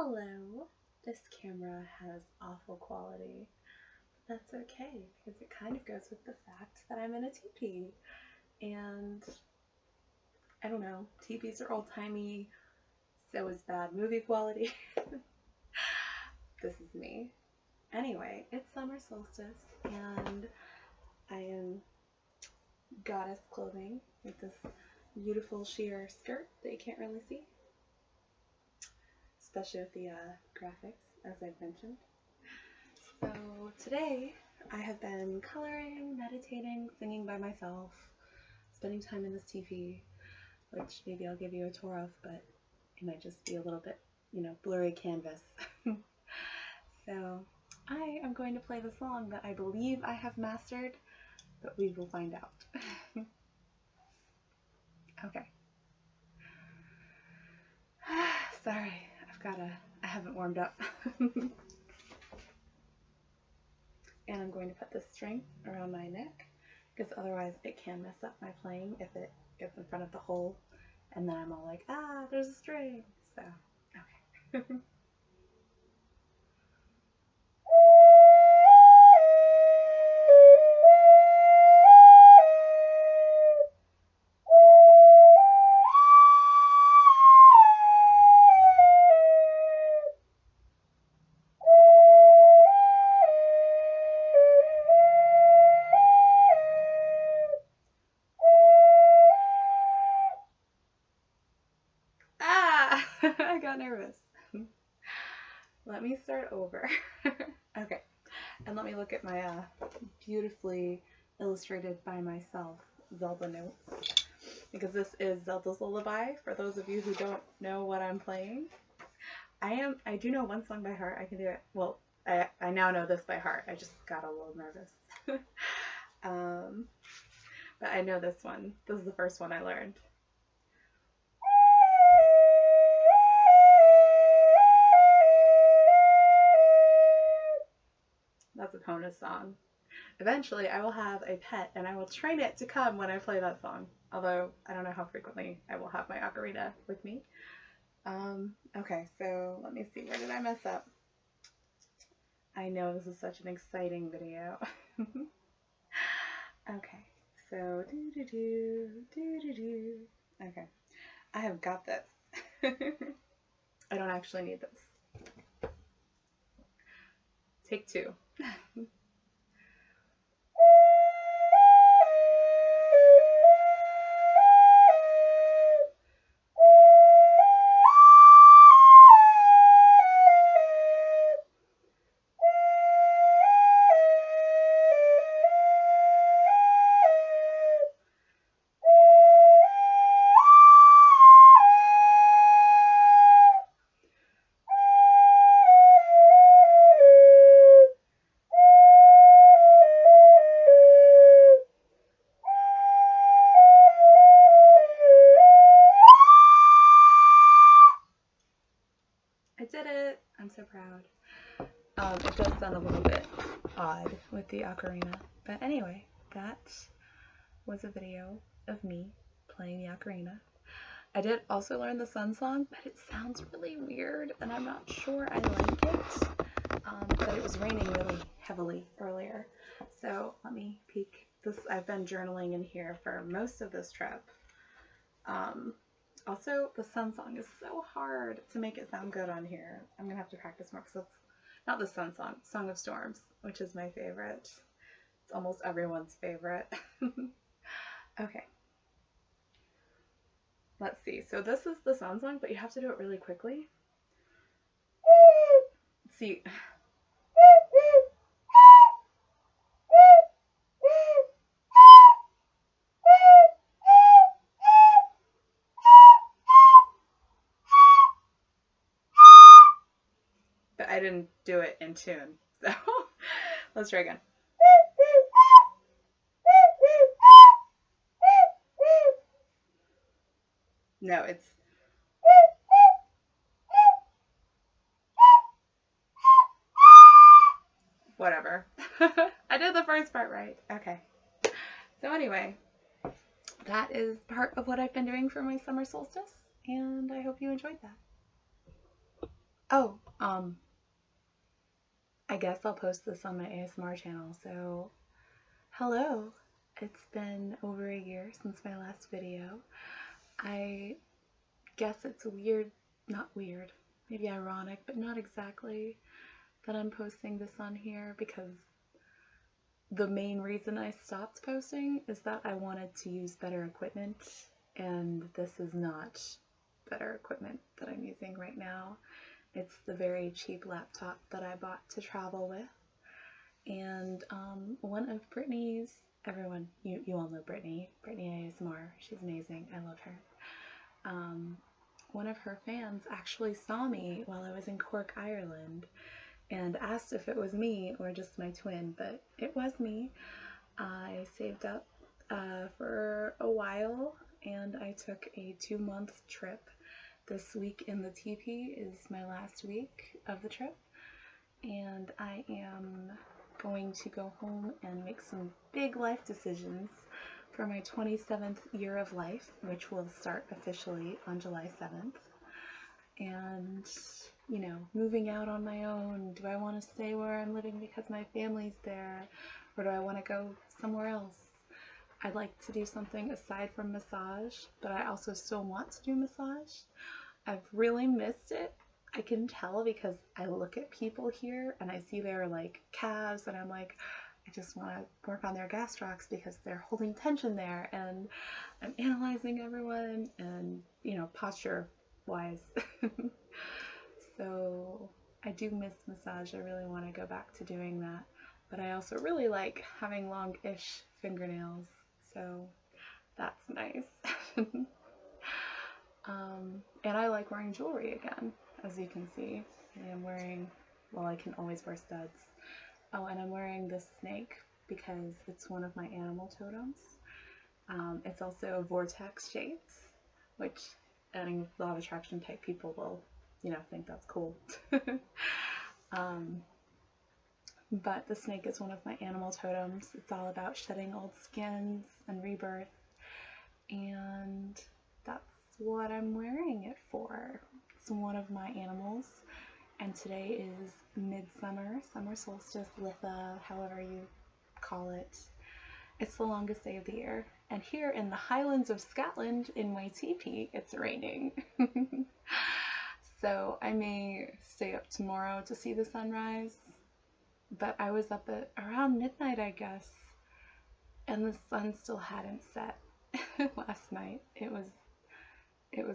Hello. This camera has awful quality, but that's okay because it kind of goes with the fact that I'm in a teepee. And I don't know, teepees are old-timey, so is bad movie quality. This is me. Anyway, it's summer solstice and I am goddess clothing with this beautiful sheer skirt that you can't really see, especially with the graphics, as I've mentioned. So today I have been coloring, meditating, singing by myself, spending time in this teepee, which maybe I'll give you a tour of, but it might just be a little bit, blurry canvas. So I am going to play the song that I believe I have mastered, but we will find out. Okay. Sorry, I haven't warmed up. And I'm going to put this string around my neck because otherwise it can mess up my playing if it gets in front of the hole and then I'm all like, there's a string. So, okay. I got nervous. Let me start over. Okay, and let me look at my beautifully illustrated by myself Zelda notes, because this is Zelda's Lullaby, for those of you who don't know what I'm playing. I do know one song by heart. I can do it. Well, I now know this by heart. I just got a little nervous. But I know this one. This is the first one I learned. That's a bonus song. Eventually, I will have a pet, and I will train it to come when I play that song. Although, I don't know how frequently I will have my ocarina with me. Okay, so let me see. Where did I mess up? I know this is such an exciting video. Okay, so do. Okay, I have got this. I don't actually need this. Take two. I did it! I'm so proud. It does sound a little bit odd with the ocarina, but anyway, that was a video of me playing the ocarina. I did also learn the Sun Song, but it sounds really weird, and I'm not sure I like it. But it was raining really heavily earlier, so let me peek. I've been journaling in here for most of this trip. Also, the Sun Song is so hard to make it sound good on here. I'm going to have to practice more because it's not the Sun Song, Song of Storms, which is my favorite. It's almost everyone's favorite. Okay. Let's see. So this is the Sun Song, but you have to do it really quickly. See. But I didn't do it in tune. So let's try again. No, it's whatever. I did the first part right. Okay. So anyway, that is part of what I've been doing for my summer solstice, and I hope you enjoyed that. Oh, I guess I'll post this on my ASMR channel. So, hello. It's been over a year since my last video. I guess it's weird, not weird, maybe ironic, but not exactly that I'm posting this on here because the main reason I stopped posting is that I wanted to use better equipment, and this is not better equipment that I'm using right now. It's the very cheap laptop that I bought to travel with. And one of Brittany's, everyone, you all know Brittany ASMR, she's amazing, I love her. One of her fans actually saw me while I was in Cork, Ireland, and asked if it was me or just my twin, but it was me. I saved up for a while, and I took a 2-month trip. This week in the teepee is my last week of the trip, and I am going to go home and make some big life decisions for my 27th year of life, which will start officially on July 7th. And, you know, moving out on my own. Do I want to stay where I'm living because my family's there, or do I want to go somewhere else? I'd like to do something aside from massage, but I also still want to do massage. I've really missed it. I can tell because I look at people here and I see their like calves, and I'm like, I just want to work on their gastrocs because they're holding tension there, and I'm analyzing everyone and, you know, posture wise. So I do miss massage. I really want to go back to doing that, but I also really like having long-ish fingernails, so that's nice. And I like wearing jewelry again, as you can see. I am wearing, well, I can always wear studs. Oh, and I'm wearing this snake because it's one of my animal totems. It's also vortex shaped, which any law of attraction type people will, you know, think that's cool. But the snake is one of my animal totems. It's all about shedding old skins and rebirth, and that's what I'm wearing it for. It's one of my animals, and today is midsummer, summer solstice, Litha, however you call it. It's the longest day of the year, and here in the Highlands of Scotland, in my teepee, it's raining. So I may stay up tomorrow to see the sunrise, but I was up at around midnight, I guess, and the sun still hadn't set last night. It was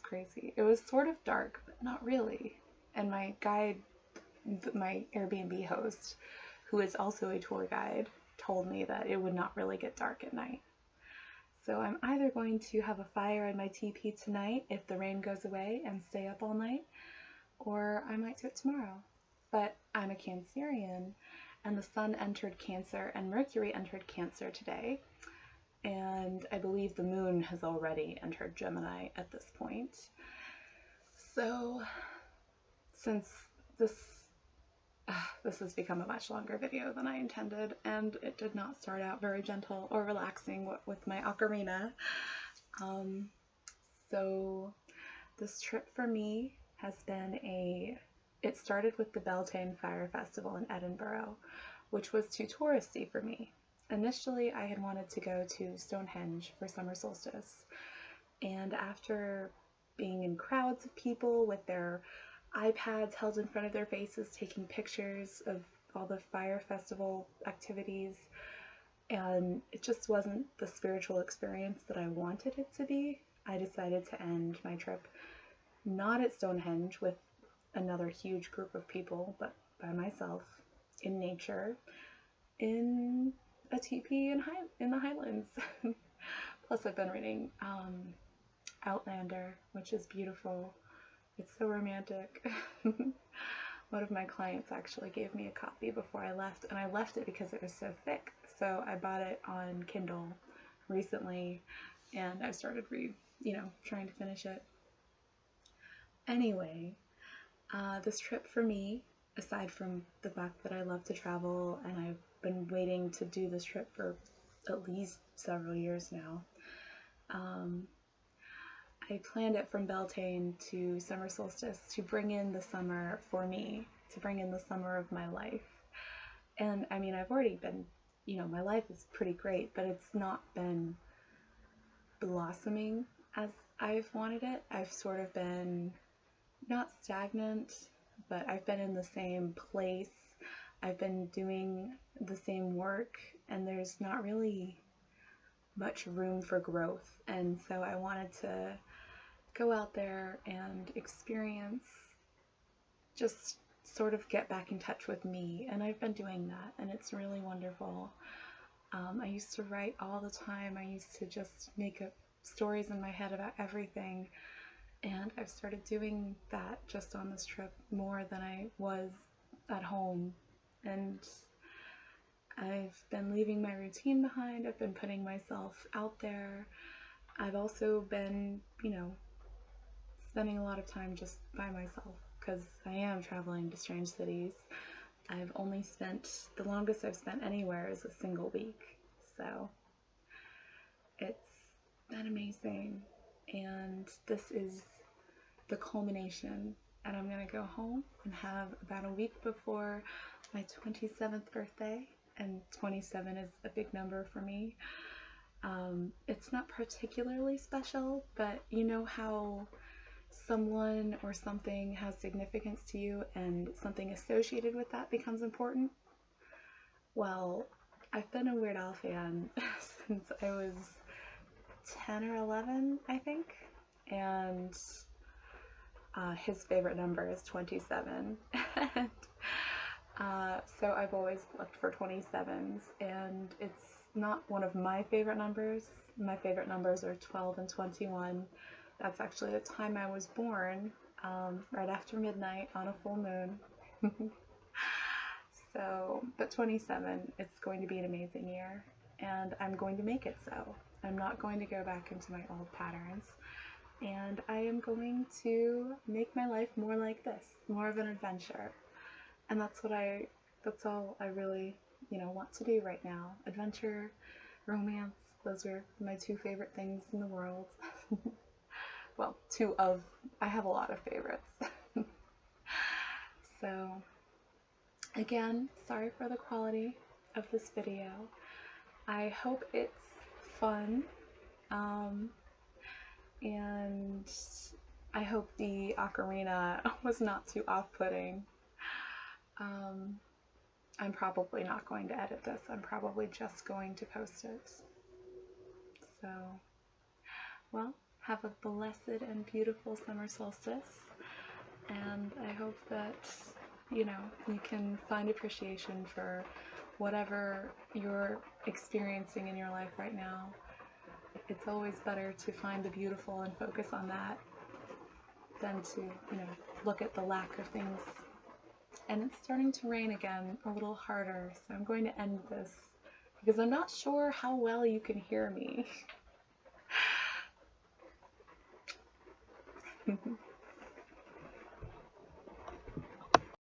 crazy. It was sort of dark, but not really. And my guide, my Airbnb host, who is also a tour guide, told me that it would not really get dark at night. So I'm either going to have a fire in my teepee tonight if the rain goes away and stay up all night, or I might do it tomorrow. But I'm a Cancerian, and the sun entered Cancer and Mercury entered Cancer today, and I believe the moon has already entered Gemini at this point. So since this has become a much longer video than I intended, and it did not start out very gentle or relaxing with my ocarina. So this trip for me has been it started with the Beltane Fire Festival in Edinburgh, which was too touristy for me. Initially, I had wanted to go to Stonehenge for summer solstice, and after being in crowds of people with their iPads held in front of their faces, taking pictures of all the fire festival activities, and it just wasn't the spiritual experience that I wanted it to be, I decided to end my trip not at Stonehenge with another huge group of people, but by myself, in nature, in a teepee in the Highlands. Plus I've been reading Outlander, which is beautiful. It's so romantic. One of my clients actually gave me a copy before I left, and I left it because it was so thick. So I bought it on Kindle recently, and I've started trying to finish it. Anyway, this trip for me, aside from the fact that I love to travel and I've been waiting to do this trip for at least several years now, I planned it from Beltane to Summer Solstice to bring in the summer for me, to bring in the summer of my life. And I mean, I've already been, my life is pretty great, but it's not been blossoming as I've wanted it. I've sort of been not stagnant, but I've been in the same place. I've been doing the same work, and there's not really much room for growth. And so I wanted to go out there and experience, just sort of get back in touch with me. And I've been doing that, and it's really wonderful. I used to write all the time. I used to just make up stories in my head about everything. And I've started doing that just on this trip more than I was at home. And I've been leaving my routine behind. I've been putting myself out there. I've also been, spending a lot of time just by myself because I am traveling to strange cities. I've only spent, the longest I've spent anywhere is a single week. So it's been amazing. And this is the culmination. And I'm going to go home and have about a week before my 27th birthday. And 27 is a big number for me. It's not particularly special, but you know how someone or something has significance to you and something associated with that becomes important? Well, I've been a Weird Al fan since I was 10 or 11, I think, and his favorite number is 27. And, so I've always looked for 27s, and it's not one of my favorite numbers. My favorite numbers are 12 and 21. That's actually the time I was born, right after midnight on a full moon. So, but 27, it's going to be an amazing year, and I'm going to make it so. I'm not going to go back into my old patterns, and I am going to make my life more like this, more of an adventure. And that's all I really, want to do right now. Adventure, romance, those are my two favorite things in the world. Well, I have a lot of favorites. So, again, sorry for the quality of this video. I hope it's fun, and I hope the ocarina was not too off-putting. I'm probably not going to edit this. I'm probably just going to post it. So, well, have a blessed and beautiful summer solstice, and I hope that, you can find appreciation for whatever you're experiencing in your life right now. It's always better to find the beautiful and focus on that than to, look at the lack of things. And it's starting to rain again a little harder, so I'm going to end this because I'm not sure how well you can hear me.